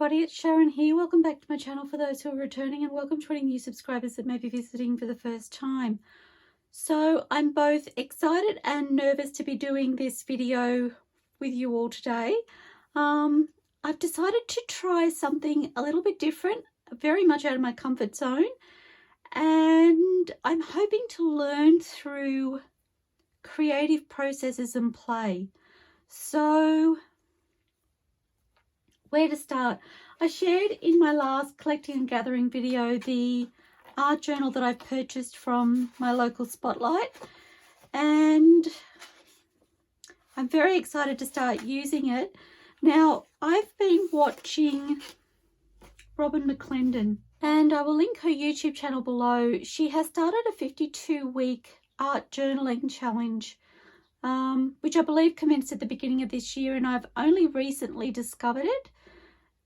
everybody, it's Sharon here. Welcome back to my channel for those who are returning, and welcome to any new subscribers that may be visiting for the first time. So I'm both excited and nervous to be doing this video with you all today. I've decided to try something a little bit different, very much out of my comfort zone, and I'm hoping to learn through creative processes and play. So where to start? I shared in my last collecting and gathering video the art journal that I purchased from my local Spotlight, and I'm very excited to start using it. Now, I've been watching Robyn McClendon, and I will link her YouTube channel below. She has started a 52-week art journaling challenge, which I believe commenced at the beginning of this year, and I've only recently discovered it.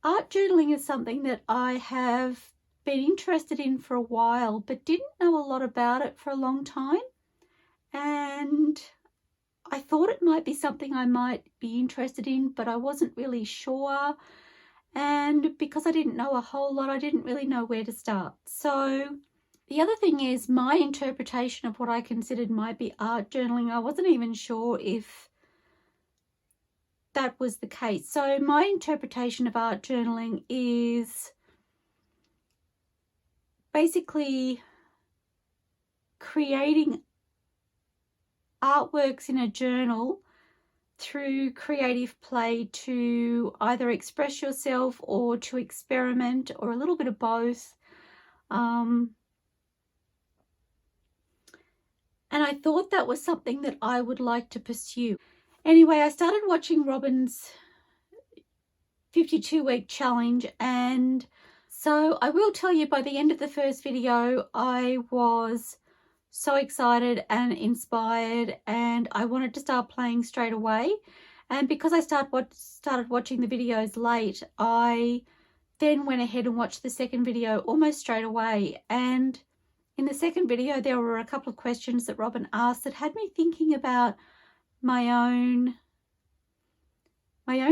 Art journaling is something that I have been interested in for a while, but didn't know a lot about it for a long time. And I thought it might be something I might be interested in, but I wasn't really sure. And because I didn't know a whole lot, I didn't really know where to start. So the other thing is my interpretation of what I considered might be art journaling. I wasn't even sure if that was the case. So my interpretation of art journaling is basically creating artworks in a journal through creative play to either express yourself or to experiment, or a little bit of both. And I thought that was something that I would like to pursue. Anyway, I started watching Robyn's 52-week challenge, and so I will tell you, by the end of the first video, I was so excited and inspired, and I wanted to start playing straight away. And because I started watching the videos late, I then went ahead and watched the second video almost straight away. And in the second video, there were a couple of questions that Robyn asked that had me thinking about my own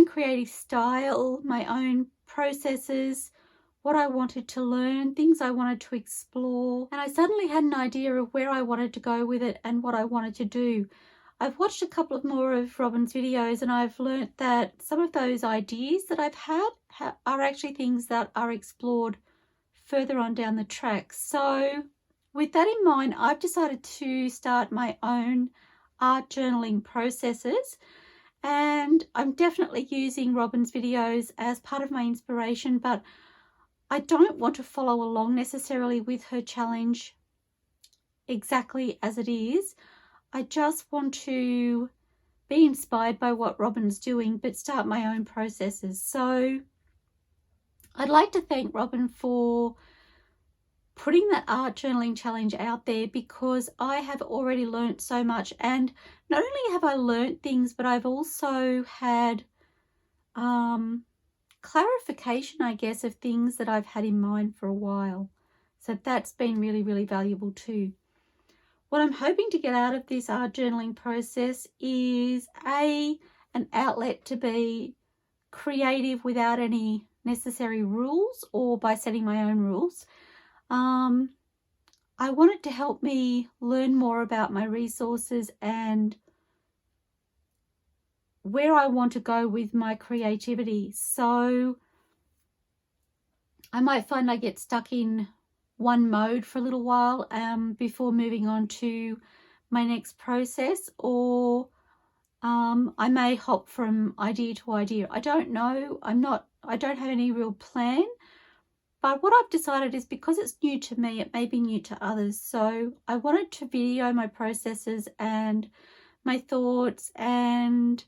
creative style, my own processes, what I wanted to learn, things I wanted to explore. And I suddenly had an idea of where I wanted to go with it and what I wanted to do. I've watched a couple of more of Robyn's videos, and I've learnt that some of those ideas that I've had are actually things that are explored further on down the track. So with that in mind, I've decided to start my own art journaling processes, and I'm definitely using Robyn's videos as part of my inspiration, but I don't want to follow along necessarily with her challenge exactly as it is. I just want to be inspired by what Robyn's doing, but start my own processes. So I'd like to thank Robyn for putting that art journaling challenge out there, because I have already learnt so much. And not only have I learnt things, but I've also had clarification, I guess, of things that I've had in mind for a while. So that's been really, really valuable too. What I'm hoping to get out of this art journaling process is an outlet to be creative without any necessary rules, or by setting my own rules. I want it to help me learn more about my resources and where I want to go with my creativity. So I might find I get stuck in one mode for a little while before moving on to my next process, or I may hop from idea to idea. I don't know. I don't have any real plan. But what I've decided is, because it's new to me, it may be new to others. So I wanted to video my processes and my thoughts and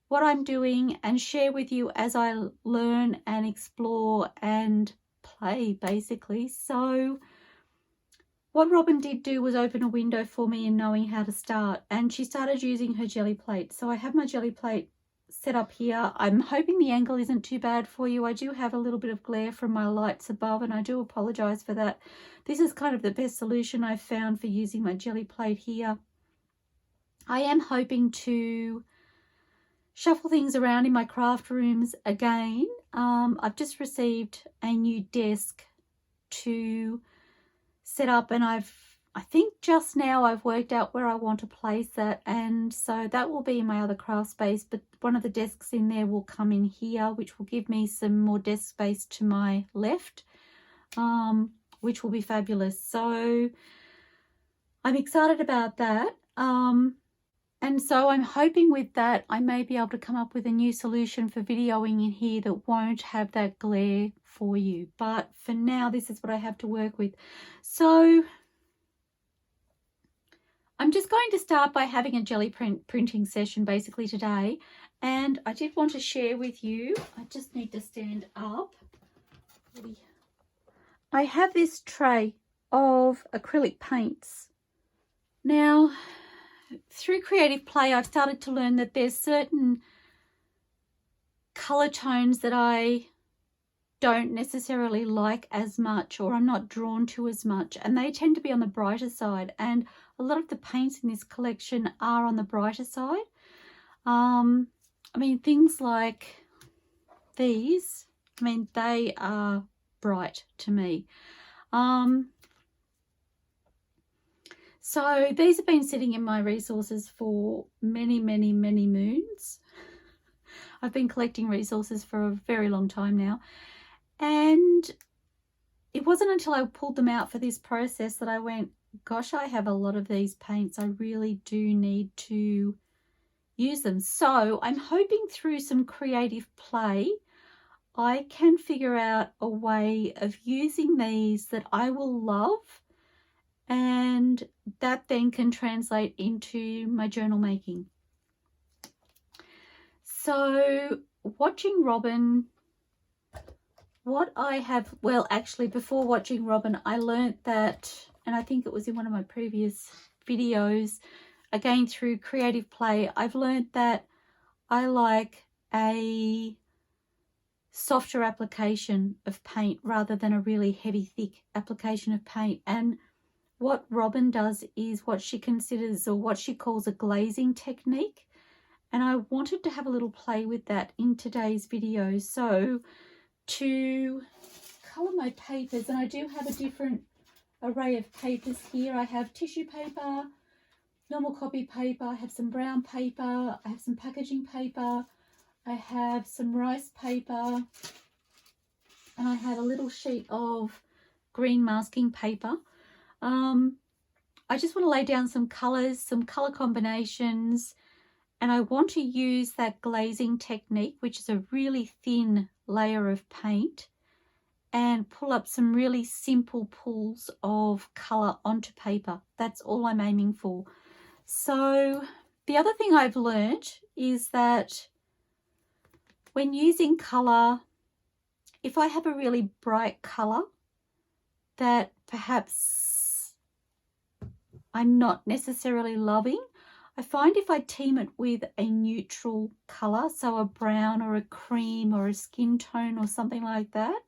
what I'm doing, and share with you as I learn and explore and play, basically. So what Robyn did do was open a window for me in knowing how to start, and she started using her Gelli plate. So I have my Gelli plate set up here. I'm hoping the angle isn't too bad for you. I do have a little bit of glare from my lights above, and I do apologize for that. This is kind of the best solution I've found for using my Gelli plate here. I am hoping to shuffle things around in my craft rooms again. I've just received a new desk to set up, and I think just now I've worked out where I want to place that, and so that will be in my other craft space, but one of the desks in there will come in here, which will give me some more desk space to my left, which will be fabulous. So I'm excited about that. And so I'm hoping with that I may be able to come up with a new solution for videoing in here that won't have that glare for you. But for now, this is what I have to work with. So I'm just going to start by having a Gelli printing session basically today. And I did want to share with you, I just need to stand up. I have this tray of acrylic paints. Now, through creative play, I've started to learn that there's certain colour tones that I don't necessarily like as much, or I'm not drawn to as much, and they tend to be on the brighter side, and a lot of the paints in this collection are on the brighter side. I mean, things like these, I mean, they are bright to me. So these have been sitting in my resources for many, many, many moons. I've been collecting resources for a very long time now. And it wasn't until I pulled them out for this process that I went, gosh, I have a lot of these paints. I really do need to use them. So I'm hoping through some creative play, I can figure out a way of using these that I will love, and that then can translate into my journal making. So watching Robyn, what I have, well, actually before watching Robyn, I learned that, and I think it was in one of my previous videos, again through creative play, I've learned that I like a softer application of paint rather than a really heavy, thick application of paint. And what Robyn does is what she considers, or what she calls, a glazing technique. And I wanted to have a little play with that in today's video. So to colour my papers, and I do have a different array of papers here. I have tissue paper, normal copy paper, I have some brown paper, I have some packaging paper, I have some rice paper, and I have a little sheet of green masking paper. I just want to lay down some colours, some colour combinations, and I want to use that glazing technique, which is a really thin layer of paint, and pull up some really simple pulls of colour onto paper. That's all I'm aiming for. So the other thing I've learned is that when using colour, if I have a really bright colour that perhaps I'm not necessarily loving, I find if I team it with a neutral colour, so a brown or a cream or a skin tone or something like that,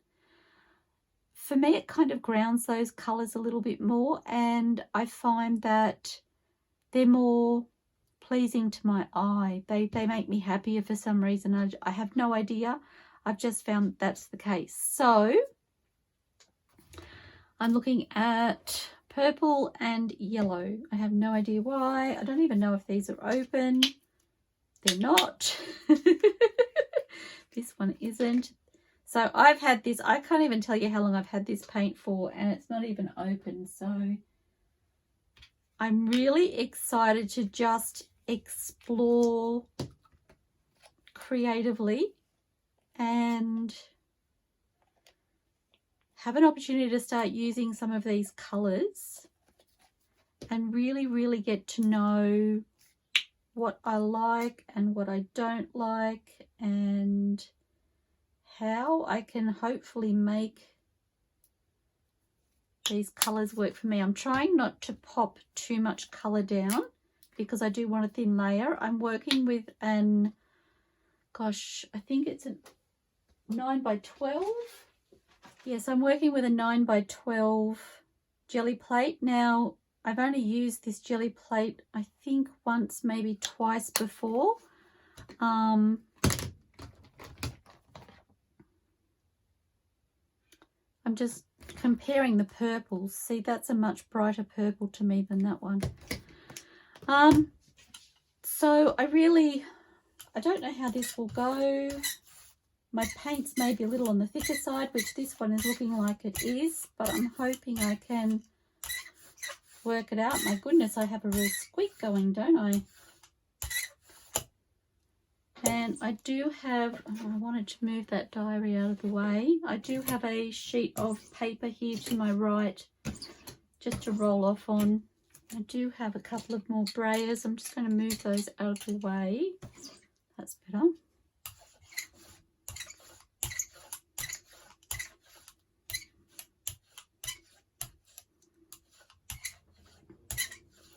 for me it kind of grounds those colours a little bit more, and I find that they're more pleasing to my eye. They make me happier for some reason. I have no idea. I've just found that's the case. So I'm looking at purple and yellow. I have no idea why. I don't even know if these are open. They're not. This one isn't. So I've had this, I can't even tell you how long I've had this paint for, and it's not even open. So I'm really excited to just explore creatively and have an opportunity to start using some of these colours and really, really get to know what I like and what I don't like, and how I can hopefully make these colours work for me. I'm trying not to pop too much colour down because I do want a thin layer. I'm working with an, gosh, I think it's a 9x12. Yes, I'm working with a 9x12 Gelli plate. Now, I've only used this Gelli plate, I think once, maybe twice before. I'm just comparing the purples. See, that's a much brighter purple to me than that one. So I don't know how this will go. My paints may be a little on the thicker side, which this one is looking like it is, but I'm hoping I can work it out. My goodness, I have a real squeak going, don't I? And I do have, I wanted to move that diary out of the way. I do have a sheet of paper here to my right, just to roll off on. I do have a couple of more brayers. I'm just going to move those out of the way. That's better.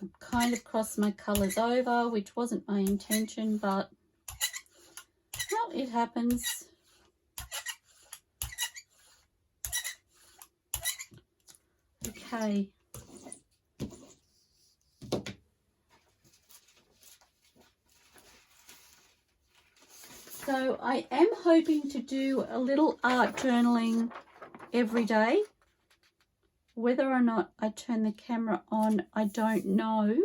I've kind of crossed my colours over, which wasn't my intention, but well, it happens. Okay. So I am hoping to do a little art journaling every day. Whether or not I turn the camera on, I don't know.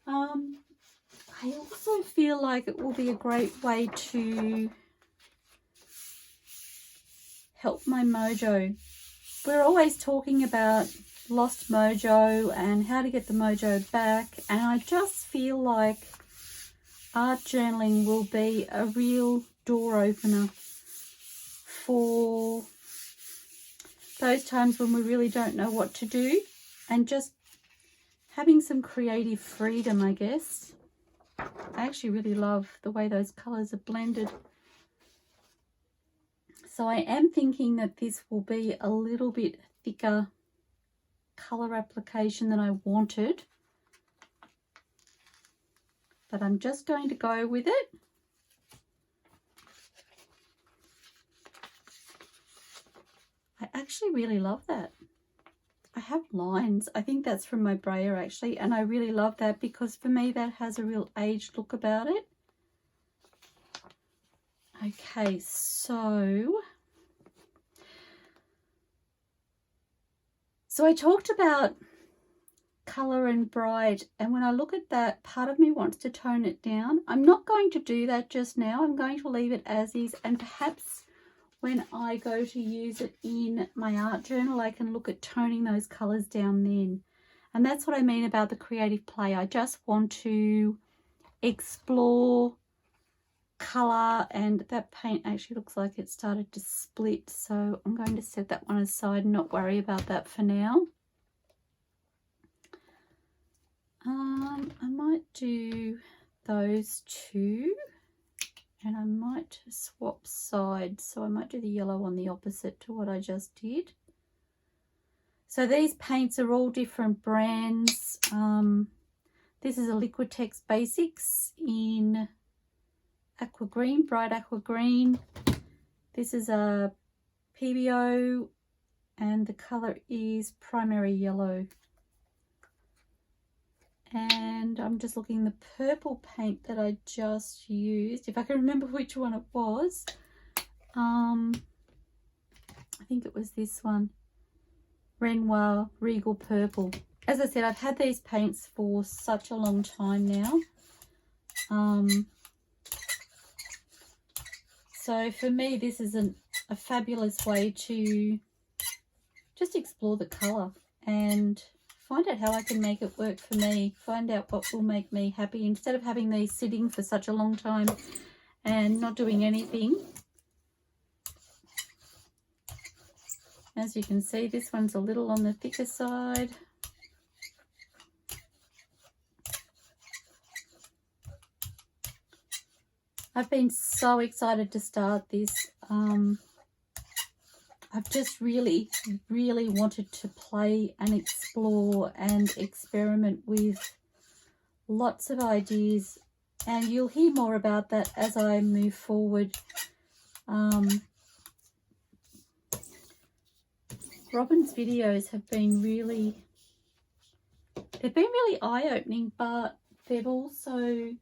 I also feel like it will be a great way to help my mojo. We're always talking about lost mojo and how to get the mojo back, and I just feel like art journaling will be a real door opener for those times when we really don't know what to do, and just having some creative freedom, I guess. I actually really love the way those colours are blended. So I am thinking that this will be a little bit thicker colour application than I wanted, but I'm just going to go with it. I actually really love that. I have lines. I think that's from my brayer actually, and I really love that because for me that has a real aged look about it. Okay, so I talked about colour and bright, and when I look at that, part of me wants to tone it down. I'm not going to do that just now. I'm going to leave it as is, and perhaps when I go to use it in my art journal, I can look at toning those colours down then. And that's what I mean about the creative play. I just want to explore colour, and that paint actually looks like it started to split, so I'm going to set that one aside and not worry about that for now. I might do those two, and I might swap sides, so I might do the yellow on the opposite to what I just did. So these paints are all different brands. This is a Liquitex Basics in aqua green, bright aqua green. This is a PBO, and the colour is primary yellow. And I'm just looking, the purple paint that I just used, if I can remember which one it was, I think it was this one, Renoir Regal Purple. As I said, I've had these paints for such a long time now. So for me, this is a fabulous way to just explore the colour and find out how I can make it work for me, find out what will make me happy, instead of having these sitting for such a long time and not doing anything. As you can see, this one's a little on the thicker side. I've been so excited to start this. I've just really wanted to play and explore and experiment with lots of ideas, and you'll hear more about that as I move forward. Robyn's videos have been really eye-opening, but they've also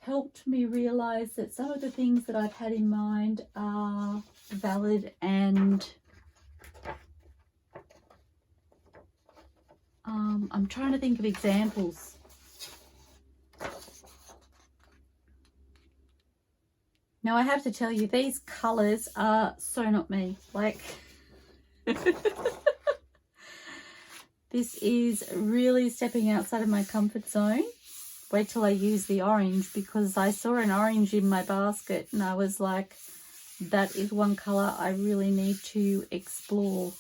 helped me realize that some of the things that I've had in mind are valid, and I'm trying to think of examples. Now I have to tell you, these colours are so not me. Like, this is really stepping outside of my comfort zone. Wait till I use the orange, because I saw an orange in my basket and I was like, that is one colour I really need to explore.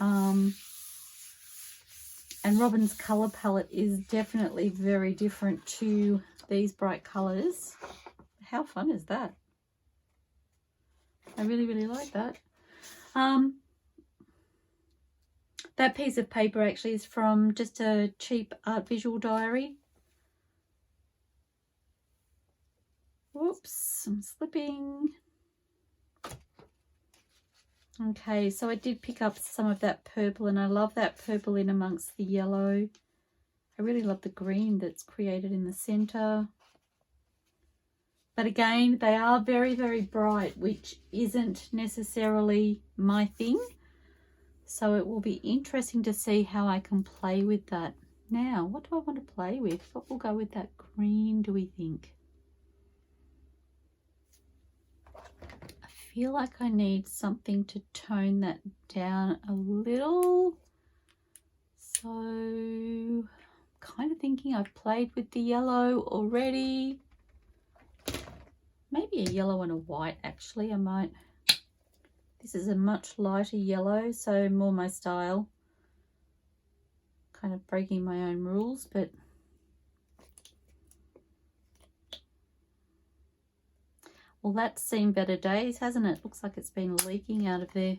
And Robyn's colour palette is definitely very different to these bright colours. How fun is that? I really, really like that. That piece of paper actually is from just a cheap art visual diary. Whoops, I'm slipping. Okay, so I did pick up some of that purple, and I love that purple in amongst the yellow. I really love the green that's created in the center. But again, they are very, very bright, which isn't necessarily my thing. So it will be interesting to see how I can play with that. Now, what do I want to play with? What will go with that green, do we think? I feel like I need something to tone that down a little. So, kind of thinking I've played with the yellow already. Maybe a yellow and a white, actually. I might. This is a much lighter yellow, so more my style. Kind of breaking my own rules, but well, that's seen better days, hasn't it? Looks like it's been leaking out of there.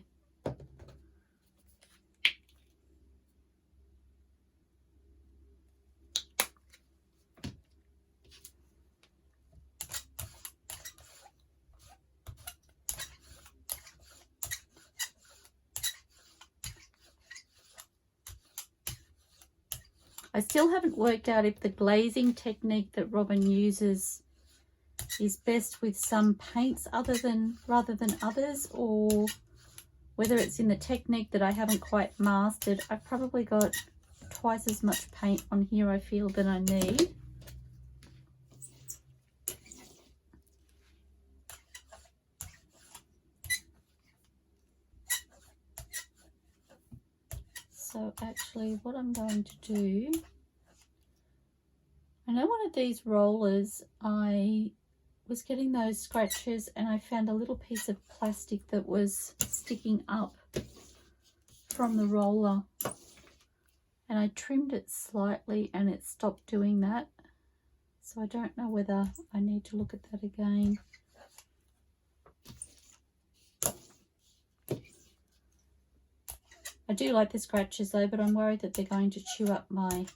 I still haven't worked out if the glazing technique that Robyn uses is best with some paints rather than others, or whether it's in the technique that I haven't quite mastered. I've probably got twice as much paint on here, I feel, than I need. So actually what I'm going to do, I know one of these rollers, I was getting those scratches and I found a little piece of plastic that was sticking up from the roller, and I trimmed it slightly and it stopped doing that. So I don't know whether I need to look at that again. I do like the scratches though, but I'm worried that they're going to chew up my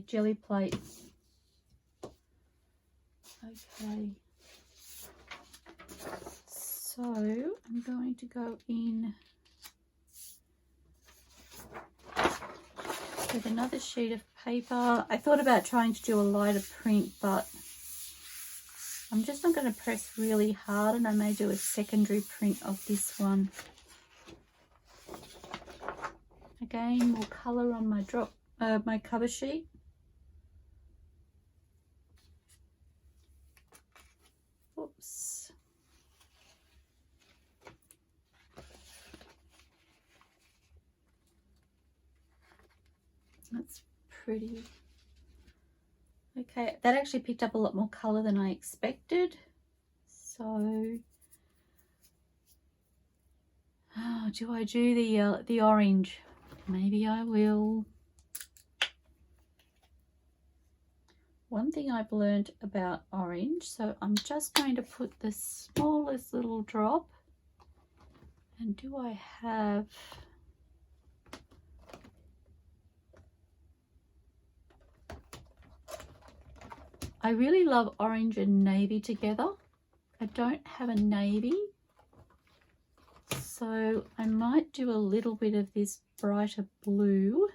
jelly plate. Okay. So I'm going to go in with another sheet of paper. I thought about trying to do a lighter print, but I'm just not going to press really hard, and I may do a secondary print of this one. Again, more colour on my my cover sheet. Oops. That's pretty. Okay, that actually picked up a lot more colour than I expected. So, do I do the orange? Maybe I will. One thing I've learned about orange, so I'm just going to put the smallest little drop. And do I have... I really love orange and navy together. I don't have a navy. So I might do a little bit of this brighter blue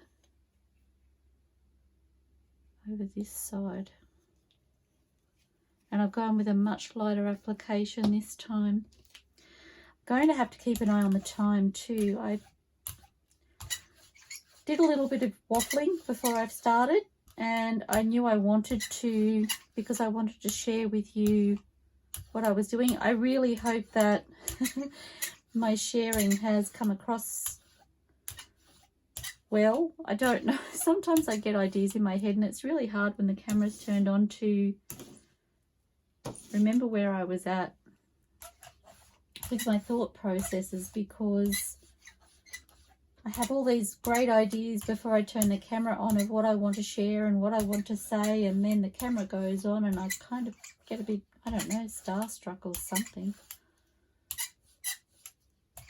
over this side. And I've gone with a much lighter application this time. I'm going to have to keep an eye on the time too. I did a little bit of waffling before I've started, and I knew I wanted to, because I wanted to share with you what I was doing. I really hope that my sharing has come across well. I don't know. Sometimes I get ideas in my head and it's really hard when the camera's turned on to remember where I was at with my thought processes, because I have all these great ideas before I turn the camera on of what I want to share and what I want to say, and then the camera goes on and I kind of get a bit, I don't know, starstruck or something.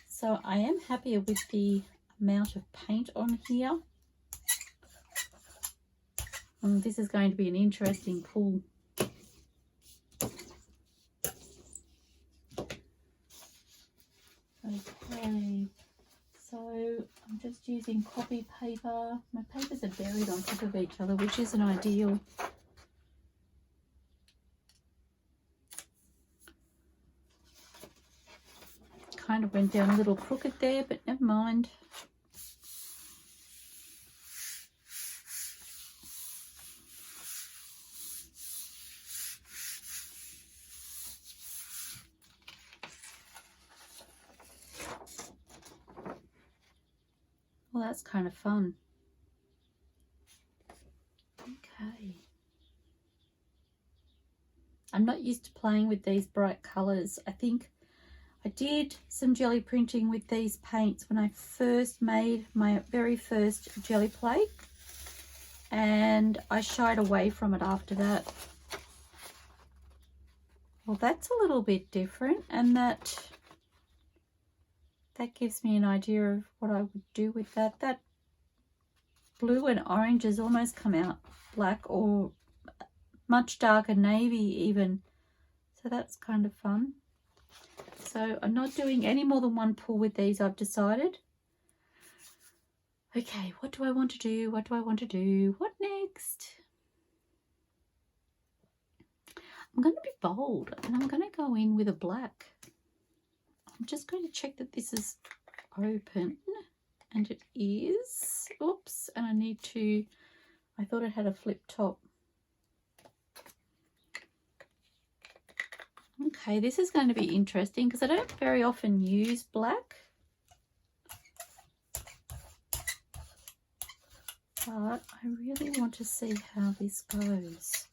So I am happier with the amount of paint on here. And this is going to be an interesting pull. Okay, so I'm just using copy paper. My papers are buried on top of each other, which isn't ideal. Kind of went down a little crooked there, but never mind. Well, that's kind of fun. Okay. I'm not used to playing with these bright colours. I think I did some jelly printing with these paints when I first made my very first jelly plate, and I shied away from it after that. Well, that's a little bit different, and that gives me an idea of what I would do with that. That blue and orange has almost come out black, or much darker navy even. So that's kind of fun. So I'm not doing any more than one pull with these, I've decided. Okay, what do I want to do? What do I want to do? What next? I'm going to be bold and I'm going to go in with a black. I'm just going to check that this is open, and it is. Oops, and I need to, I thought it had a flip top. Okay, this is going to be interesting because I don't very often use black. But I really want to see how this goes.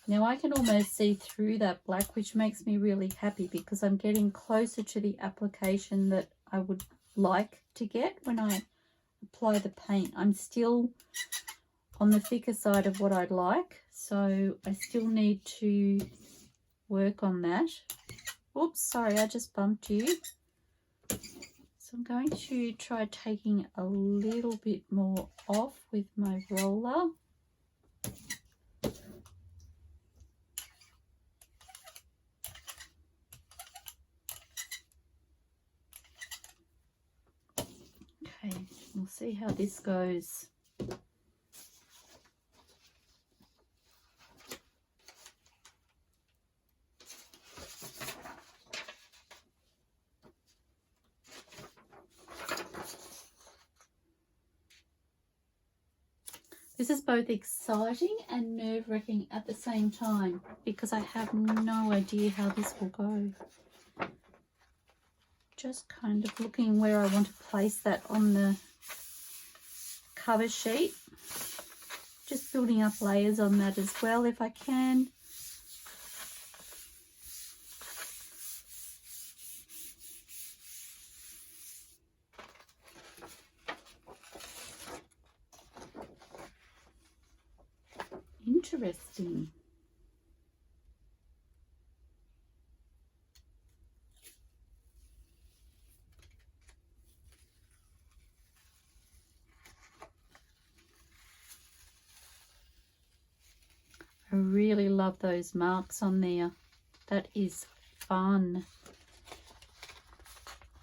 Now I can almost see through that black, which makes me really happy because I'm getting closer to the application that I would like to get when I apply the paint. I'm still on the thicker side of what I'd like, so I still need to work on that. Oops, sorry, I just bumped you. So I'm going to try taking a little bit more off with my roller. Okay, we'll see how this goes. This is both exciting and nerve-wracking at the same time because I have no idea how this will go. Just kind of looking where I want to place that on the cover sheet. Just building up layers on that as well if I can. Interesting. really love those marks on there. That is fun.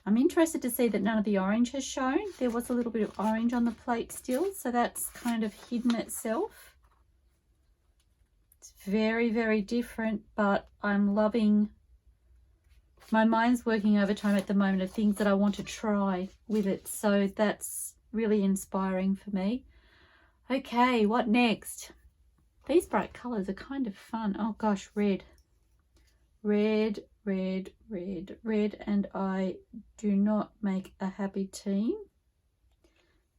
I'm interested to see that none of the orange has shown. There was a little bit of orange on the plate still, so that's kind of hidden itself. It's very, very different, but I'm loving. My mind's working overtime at the moment of things that I want to try with it, so that's really inspiring for me. Okay, what next? These bright colours are kind of fun. Oh gosh, red. Red, red, red, red, and I do not make a happy team.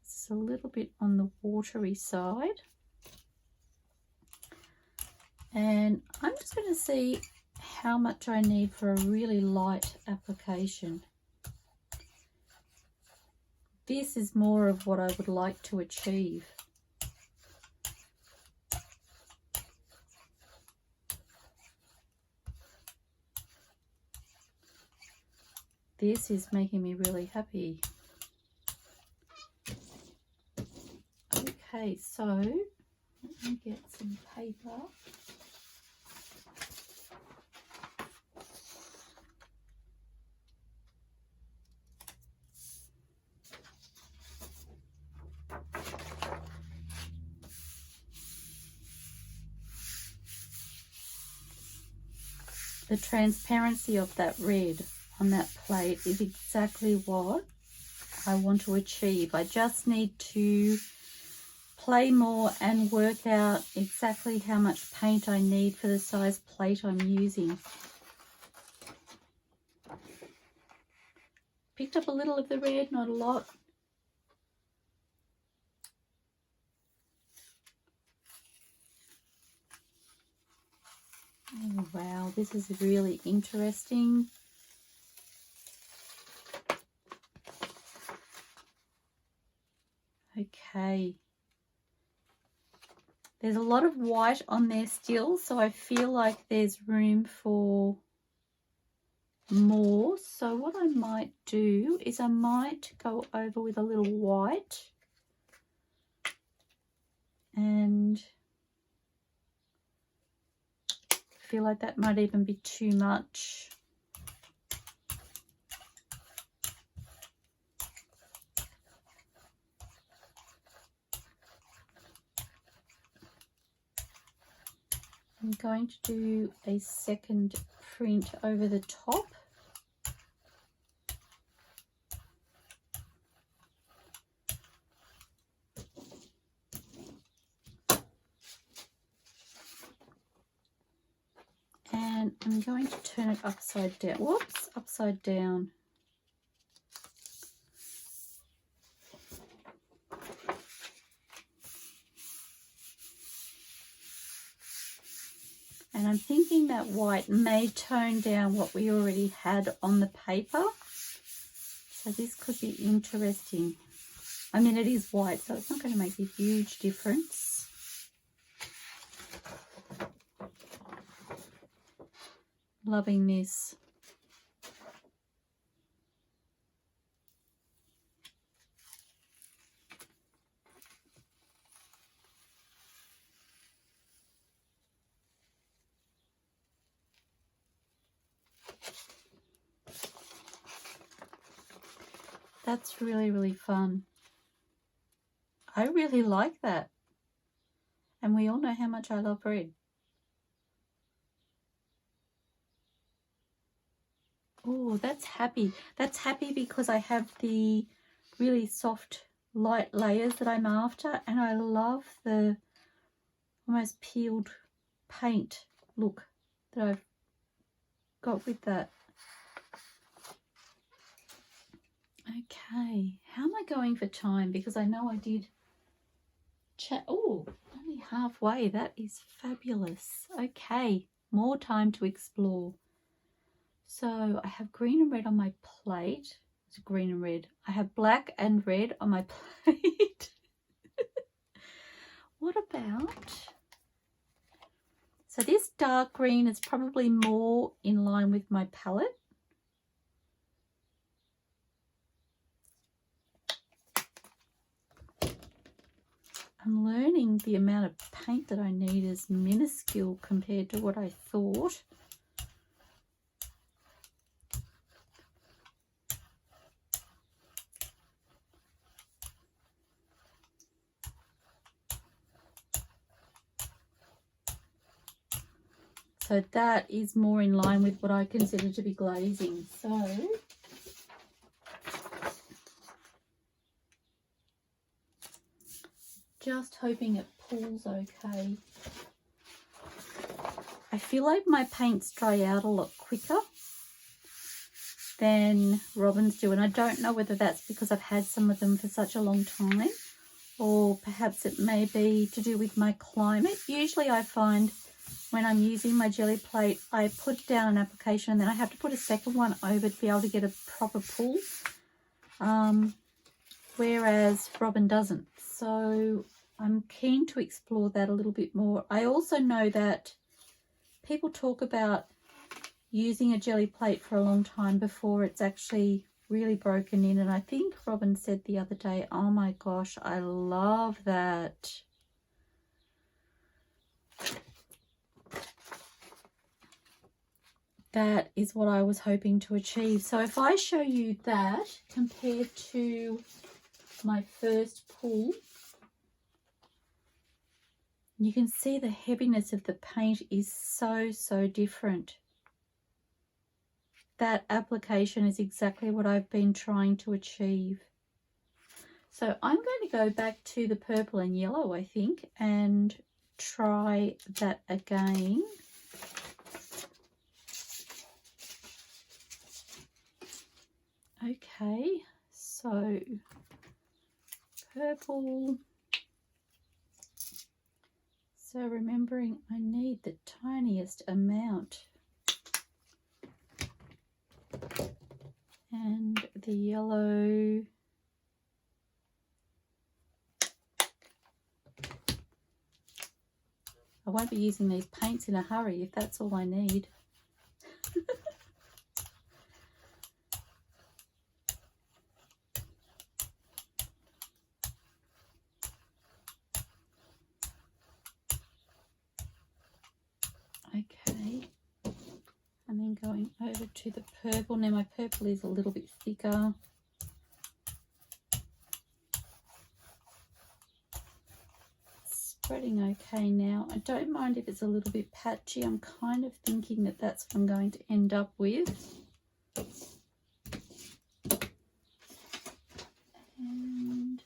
It's a little bit on the watery side. And I'm just going to see how much I need for a really light application. This is more of what I would like to achieve. This is making me really happy. Okay, so let me get some paper. The transparency of that red on that plate is exactly what I want to achieve. I just need to play more and work out exactly how much paint I need for the size plate I'm using. Picked up a little of the red, not a lot. Oh wow, this is really interesting. Okay. There's a lot of white on there still, so I feel like there's room for more. So what I might do is I might go over with a little white, and I feel like that might even be too much. I'm going to do a second print over the top. And I'm going to turn it upside down. Whoops, upside down. And I'm thinking that white may tone down what we already had on the paper. So this could be interesting. I mean, it is white, so it's not going to make a huge difference. Loving this. That's really, really fun. I really like that. And we all know how much I love red. Oh, that's happy. That's happy because I have the really soft, light layers that I'm after. And I love the almost peeled paint look that I've got with that. Okay, how am I going for time? Because I know I did chat. Oh, only halfway. That is fabulous. Okay, more time to explore. So I have green and red on my plate. It's green and red. I have black and red on my plate. What about... So this dark green is probably more in line with my palette. I'm learning the amount of paint that I need is minuscule compared to what I thought. So that is more in line with what I consider to be glazing. So just hoping it pulls okay. I feel like my paints dry out a lot quicker than Robyn's do, and I don't know whether that's because I've had some of them for such a long time, or perhaps it may be to do with my climate. Usually I find when I'm using my Gelli plate, I put down an application and then I have to put a second one over to be able to get a proper pull, whereas Robyn doesn't. So I'm keen to explore that a little bit more. I also know that people talk about using a Gelli plate for a long time before it's actually really broken in, and I think Robyn said the other day, oh my gosh, I love that. That is what I was hoping to achieve. So if I show you that compared to my first pull, you can see the heaviness of the paint is so different. That application is exactly what I've been trying to achieve. So I'm going to go back to the purple and yellow, I think, and try that again. Okay, so purple. So remembering I need the tiniest amount. And the yellow. I won't be using these paints in a hurry if that's all I need. Okay, and then going over to the purple. Now my purple is a little bit thicker. Spreading okay now. I don't mind if it's a little bit patchy. I'm kind of thinking that that's what I'm going to end up with. And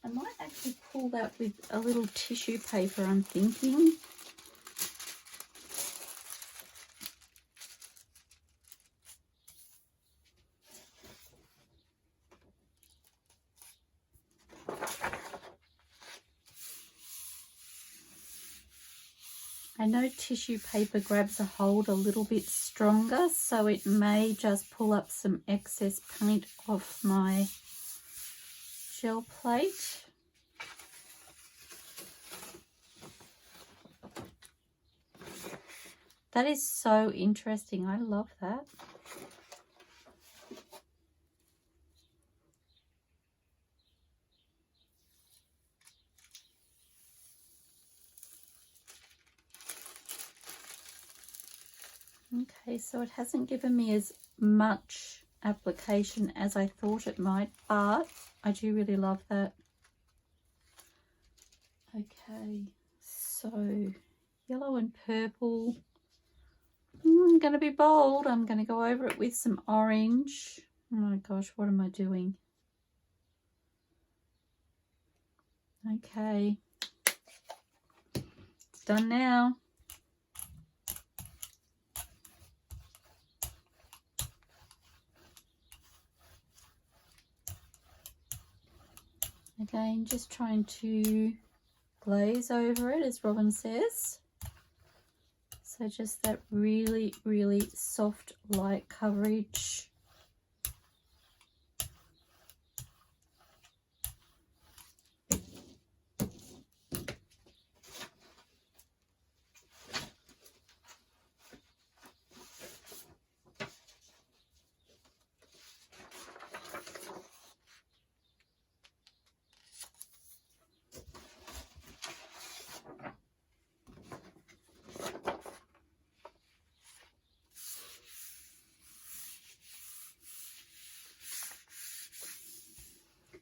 I might actually pull that with a little tissue paper, I'm thinking. I know tissue paper grabs a hold a little bit stronger, so it may just pull up some excess paint off my gel plate. That is so interesting. I love that. Okay, so it hasn't given me as much application as I thought it might, but I do really love that. Okay, so yellow and purple. I'm going to be bold. I'm going to go over it with some orange. Oh my gosh, what am I doing? Okay, it's done now. Again, just trying to glaze over it, as Robyn says. So just that really soft light coverage.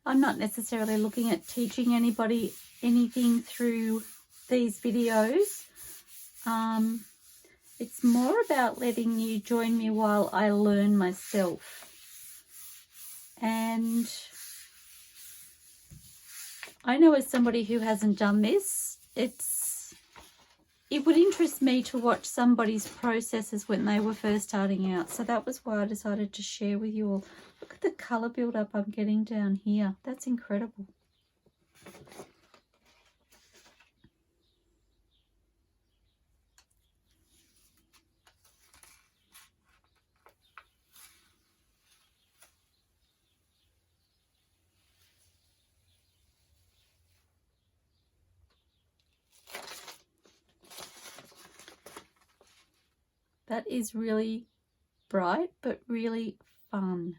I'm not necessarily looking at teaching anybody anything through these videos. It's more about letting you join me while I learn myself. And I know as somebody who hasn't done this, it would interest me to watch somebody's processes when they were first starting out. So that was why I decided to share with you all. Look at the colour build-up I'm getting down here. That's incredible. That is really bright, but really fun.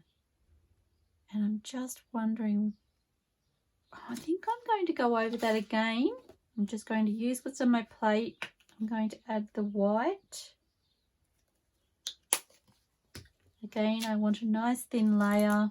And I'm just wondering, I think I'm going to go over that again. I'm just going to use what's on my plate. I'm going to add the white. Again, I want a nice thin layer.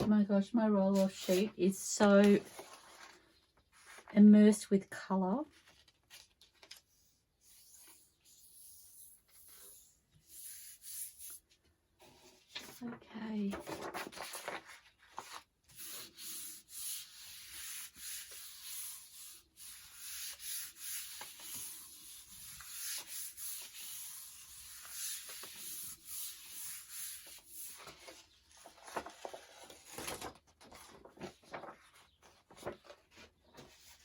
Oh my gosh, my roll-off sheet is so immersed with colour. Okay.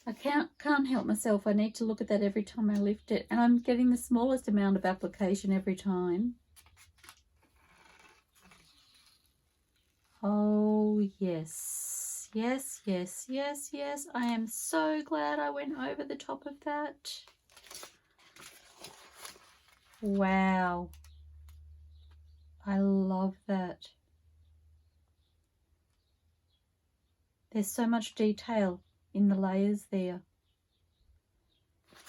I can't help myself. I need to look at that every time I lift it. And I'm getting the smallest amount of application every time. Oh, yes. Yes, yes, yes, yes. I am so glad I went over the top of that. Wow. I love that. There's so much detail in the layers there.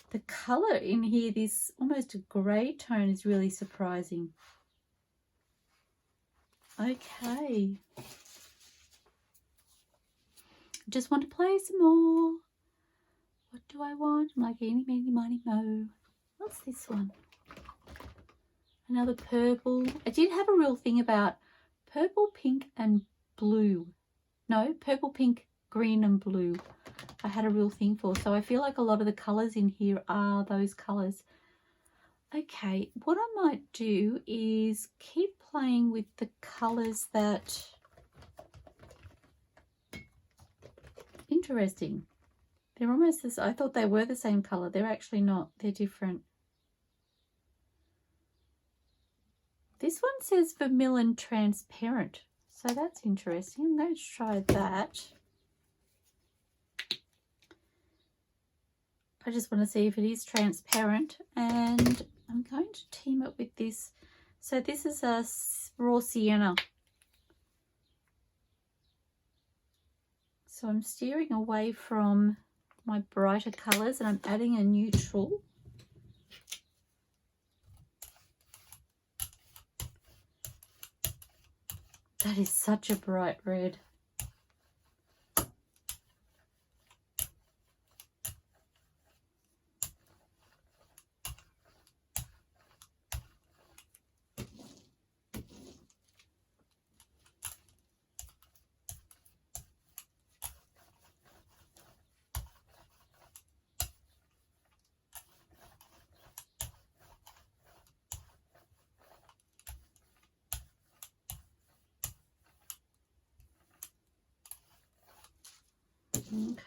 The colour in here, this almost a grey tone, is really surprising. Okay. Just want to play some more. What do I want? I'm like, eeny, meeny, miny, mo. What's this one? Another purple. I did have a real thing about purple, pink and blue. No, purple, pink, green and blue. I had a real thing for. So I feel like a lot of the colours in here are those colours. Okay, what I might do is keep playing with the colours that... Interesting. They're almost this. I thought they were the same colour. They're actually not. They're different. This one says vermilion transparent. So that's interesting. I'm going to try that. I just want to see if it is transparent, and I'm going to team it with this. So this is a raw sienna. So I'm steering away from my brighter colours and I'm adding a neutral. That is such a bright red.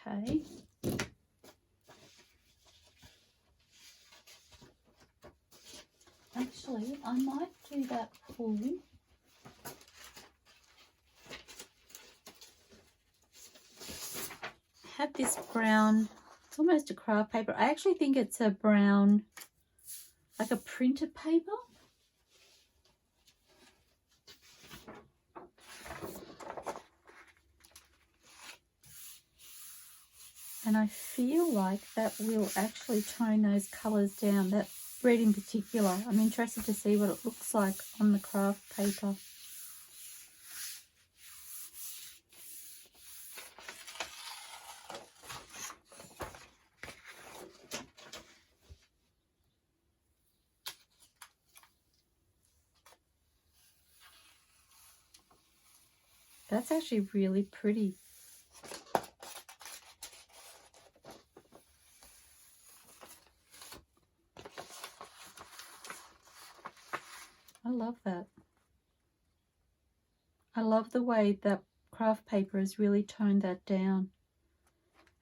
Okay. Actually, I might do that pool. Have this brown It's almost a craft paper. I actually think it's a brown, like a printed paper. And I feel like that will actually tone those colours down. That red in particular. I'm interested to see what it looks like on the craft paper. That's actually really pretty. I love that. I love the way that craft paper has really toned that down.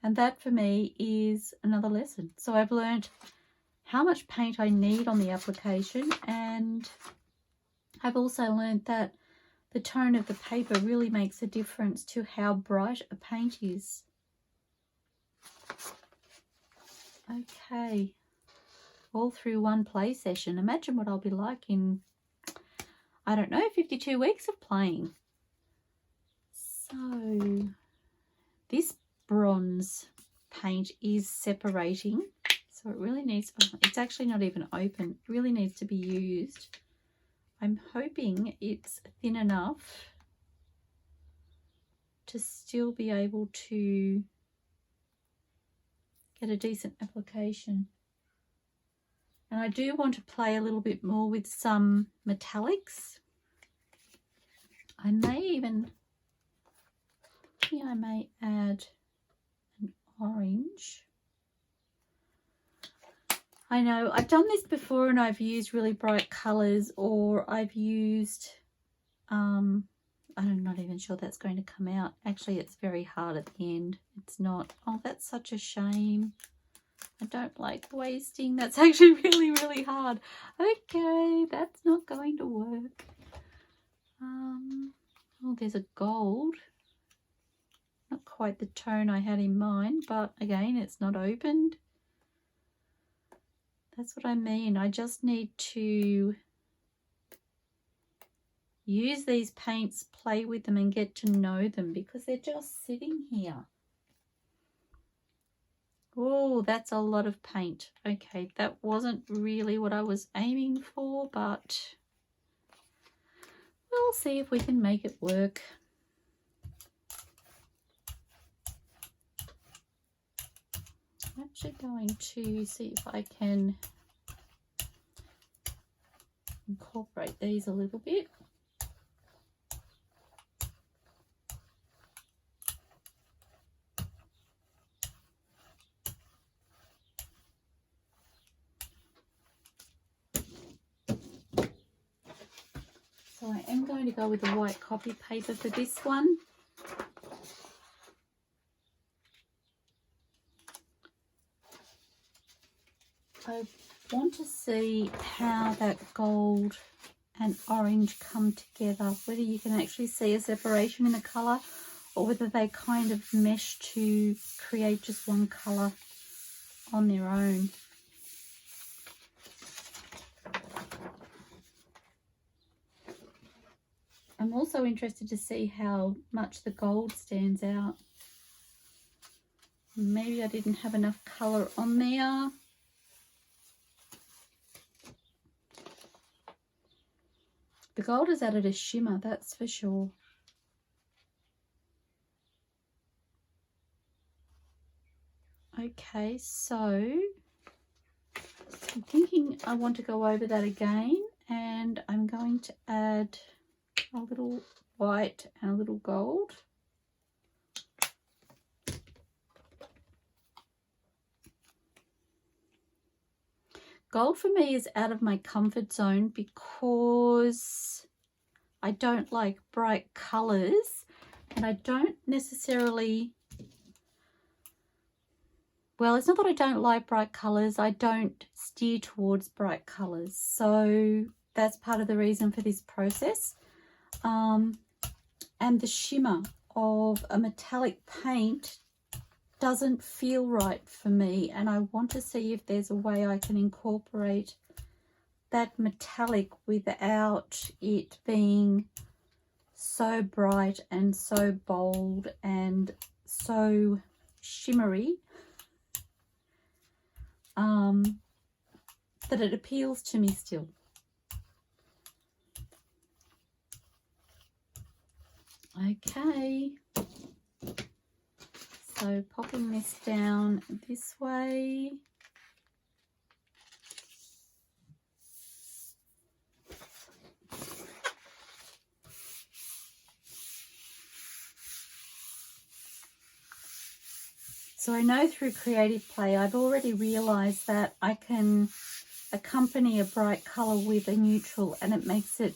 And that for me is another lesson. So I've learned how much paint I need on the application, and I've also learned that the tone of the paper really makes a difference to how bright a paint is. Okay, all through one play session. Imagine what I'll be like in, I don't know, 52 weeks of playing. So this bronze paint is separating, so it really needs, it's actually not even open, it really needs to be used. I'm hoping it's thin enough to still be able to get a decent application. And I do want to play a little bit more with some metallics. I may even, I may add an orange. I know I've done this before and I've used really bright colours, or I've used, I'm not even sure that's going to come out. Actually, it's very hard at the end. It's not. Oh, that's such a shame. I don't like wasting. That's actually really, really hard. Okay, that's not going to work. Oh, there's a gold. Not quite the tone I had in mind, but again, it's not opened. That's what I mean. I just need to use these paints, play with them and get to know them, because they're just sitting here. Oh, that's a lot of paint. Okay, that wasn't really what I was aiming for, but we'll see if we can make it work. I'm actually going to see if I can incorporate these a little bit. So I am going to go with the white copy paper for this one. I want to see how that gold and orange come together, whether you can actually see a separation in the colour or whether they kind of mesh to create just one colour on their own. I'm also interested to see how much the gold stands out. Maybe I didn't have enough colour on there. The gold has added a shimmer, that's for sure. Okay, so I'm thinking I want to go over that again, and I'm going to add a little white and a little gold. Gold for me is out of my comfort zone because I don't like bright colours, and I don't necessarily, well, it's not that I don't like bright colours, I don't steer towards bright colours. So that's part of the reason for this process. And the shimmer of a metallic paint doesn't feel right for me, and I want to see if there's a way I can incorporate that metallic without it being so bright and so bold and so shimmery, that it appeals to me still. Okay, so popping this down this way. So I know through creative play, I've already realized that I can accompany a bright color with a neutral and it makes it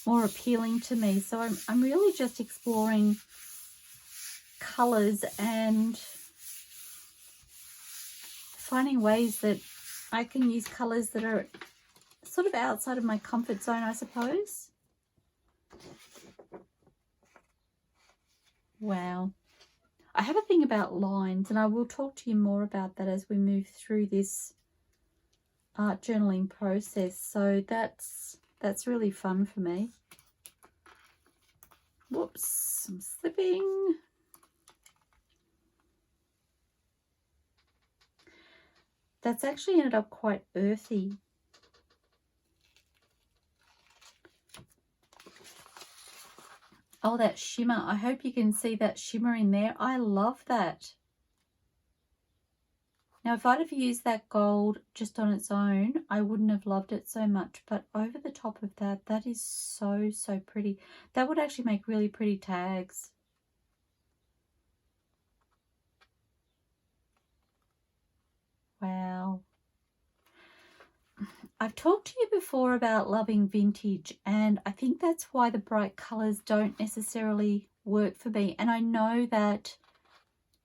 more appealing to me. So I'm really just exploring colors and finding ways that I can use colors that are sort of outside of my comfort zone, I suppose. Wow. I have a thing about lines, and I will talk to you more about that as we move through this art journaling process. So that's really fun for me. Whoops, I'm slipping. That's actually ended up quite earthy. Oh, that shimmer. I hope you can see that shimmer in there. I love that. Now, if I'd have used that gold just on its own, I wouldn't have loved it so much. But over the top of that, that is so, so pretty. That would actually make really pretty tags. Wow. I've talked to you before about loving vintage, and I think that's why the bright colours don't necessarily work for me. And I know that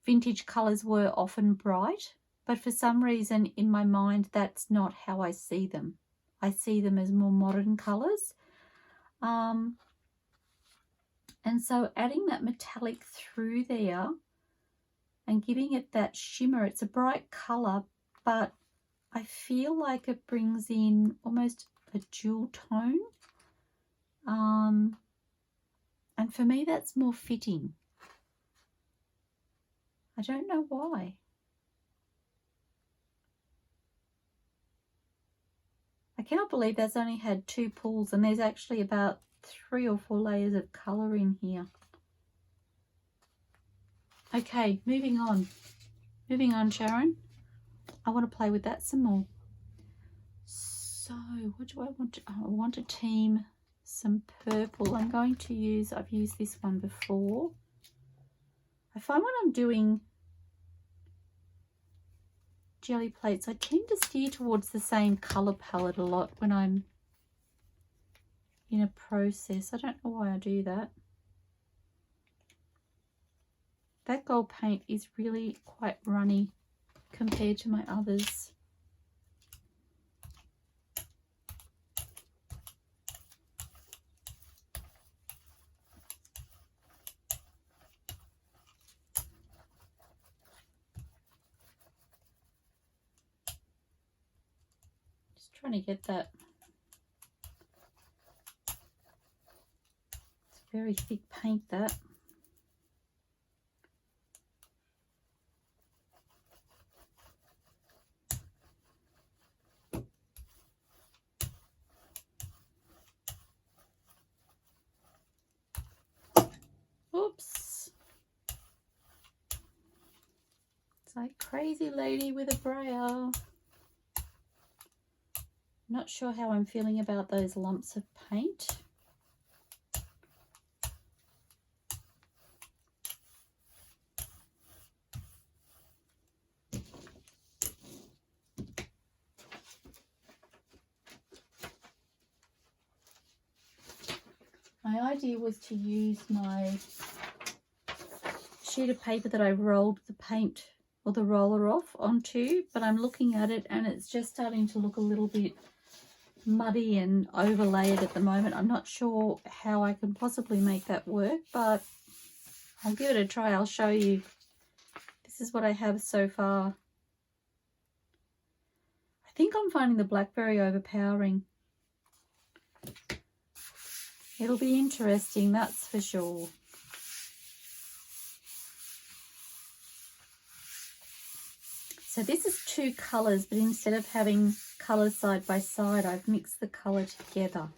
vintage colours were often bright, but for some reason in my mind that's not how I see them. I see them as more modern colours. And so adding that metallic through there and giving it that shimmer, it's a bright colour, but I feel like it brings in almost a jewel tone. And for me, that's more fitting. I don't know why. I cannot believe that's only had 2 pulls, and there's actually about 3 or 4 layers of colour in here. Okay, moving on. Moving on, Sharon. I want to play with that some more. So what do I want to, I want to team some purple. I'm going to use, I've used this one before. I find when I'm doing jelly plates, I tend to steer towards the same colour palette a lot when I'm in a process. I don't know why I do that. That gold paint is really quite runny compared to my others. Just trying to get that. It's very thick paint, that. Oops. It's like crazy lady with a brayer. Not sure how I'm feeling about those lumps of paint. My idea was to use my sheet of paper that I rolled the paint or the roller off onto, but I'm looking at it and it's just starting to look a little bit muddy and overlaid at the moment. I'm not sure how I can possibly make that work, but I'll give it a try. I'll show you. This is what I have so far. I think I'm finding the blackberry overpowering. It'll be interesting, that's for sure. So this is two colours, but instead of having colours side by side, I've mixed the colour together.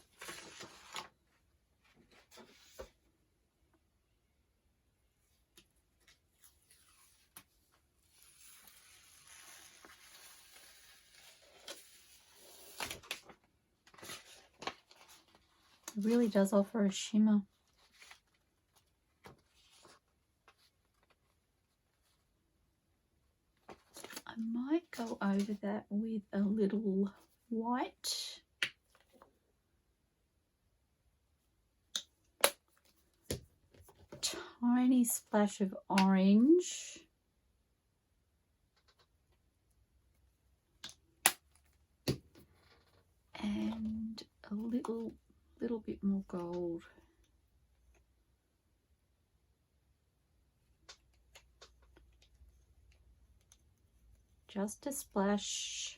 It really does offer a shimmer. I might go over that with a little white. Tiny splash of orange. And a little bit more gold. Just a splash.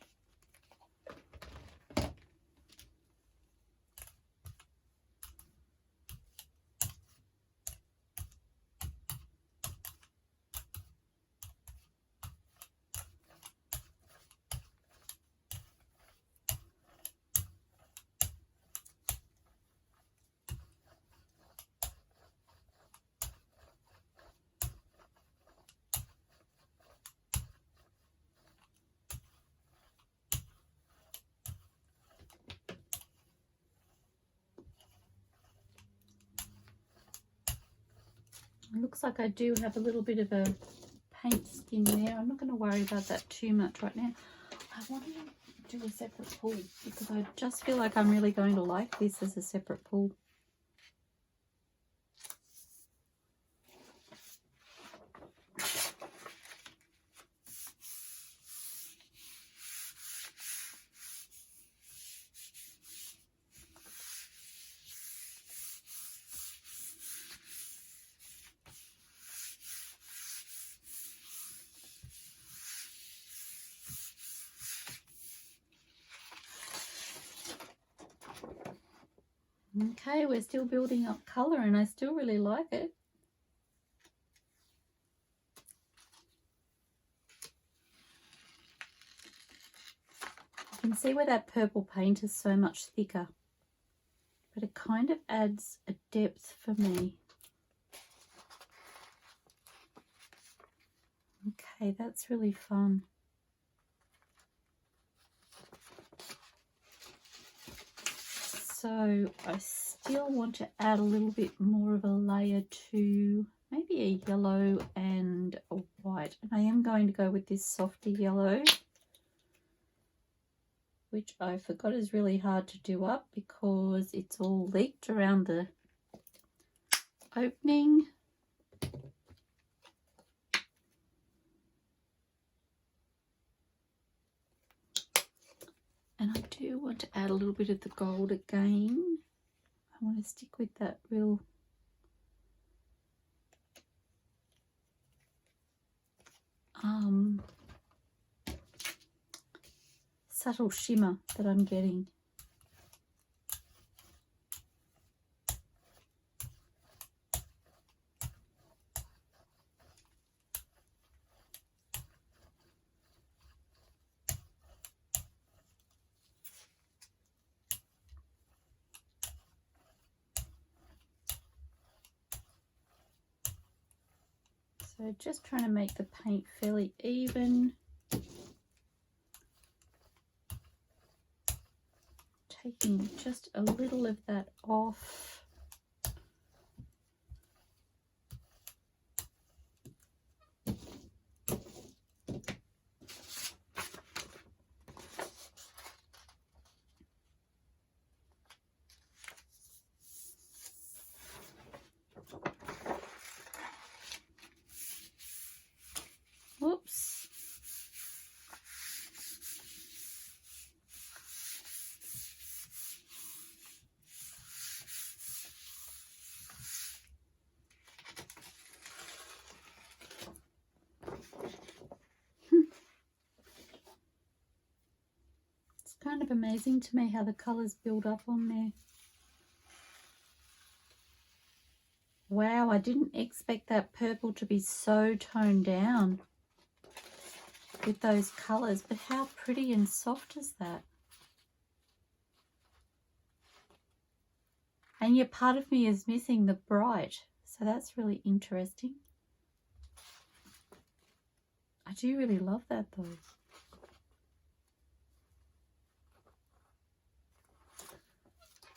It looks like I do have a little bit of a paint skin there. I'm not going to worry about that too much right now. I want to do a separate pull because I just feel like I'm really going to like this as a separate pull. Okay, we're still building up colour and I still really like it. You can see where that purple paint is so much thicker, but it kind of adds a depth for me. Okay, that's really fun. So I still want to add a little bit more of a layer to maybe a yellow and a white. And I am going to go with this softer yellow, which I forgot is really hard to do up because it's all leaked around the opening. And I do want to add a little bit of the gold again. I want to stick with that real subtle shimmer that I'm getting. So just trying to make the paint fairly even. Taking just a little of that off. Whoops. Kind of amazing to me how the colours build up on there. Wow, I didn't expect that purple to be so toned down with those colours, but how pretty and soft is that? And yet part of me is missing the bright, so that's really interesting. I do really love that though.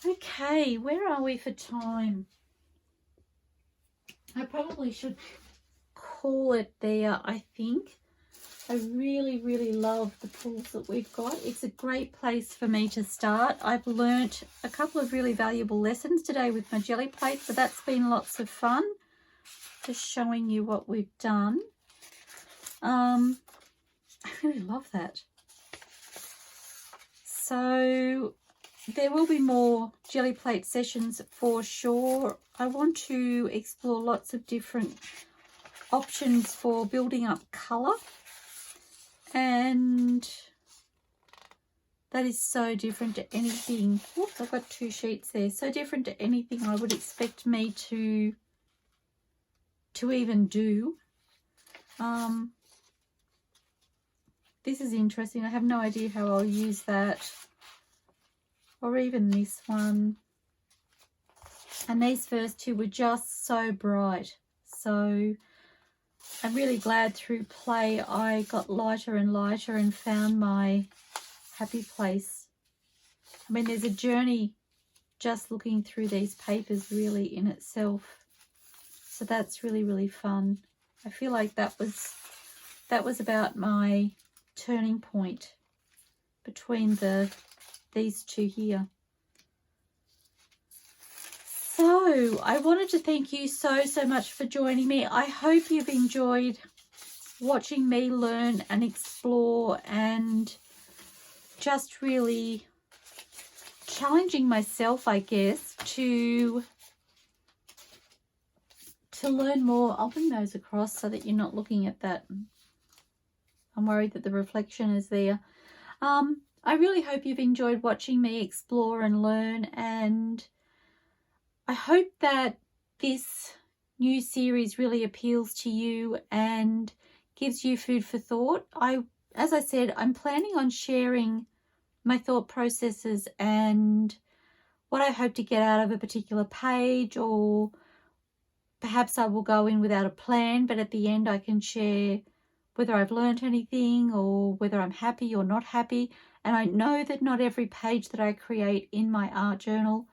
Okay, where are we for time? I probably should call it there, I think. I really, really love the pools that we've got. It's a great place for me to start. I've learnt a couple of really valuable lessons today with my jelly plate, so that's been lots of fun. Just showing you what we've done. I really love that. So there will be more jelly plate sessions for sure. I want to explore lots of different options for building up colour, and that is so different to anything. Oops, I've got 2 sheets there. So different to anything I would expect me to even do. This is interesting. I have no idea how I'll use that, or even this one. And these first 2 were just so bright. So I'm really glad through play I got lighter and lighter and found my happy place. I mean, there's a journey just looking through these papers really in itself. So that's really, really fun. I feel like that was about my turning point between these 2 here. So I wanted to thank you so much for joining me. I hope you've enjoyed watching me learn and explore and just really challenging myself, I guess, to learn more. I'll bring those across so that you're not looking at that. I'm worried that the reflection is there. I really hope you've enjoyed watching me explore and learn, and I hope that this new series really appeals to you and gives you food for thought. As I said, I'm planning on sharing my thought processes and what I hope to get out of a particular page, or perhaps I will go in without a plan, but at the end I can share whether I've learned anything or whether I'm happy or not happy. And I know that not every page that I create in my art journal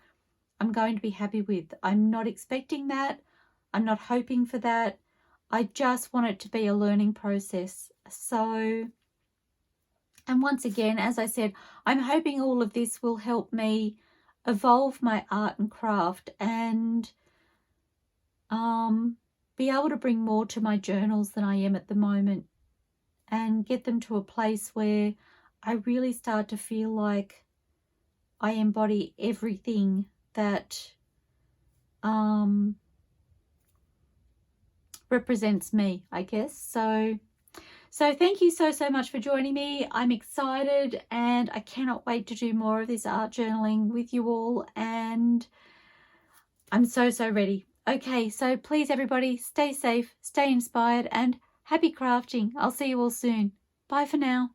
I'm going to be happy with. I'm not expecting that. I'm not hoping for that. I just want it to be a learning process. So, and once again, as I said, I'm hoping all of this will help me evolve my art and craft and be able to bring more to my journals than I am at the moment, and get them to a place where I really start to feel like I embody everything that represents me, I guess. So thank you so much for joining me. I'm excited and I cannot wait to do more of this art journaling with you all, and I'm so ready. Okay, so please everybody, stay safe, stay inspired, and happy crafting. I'll see you all soon. Bye for now.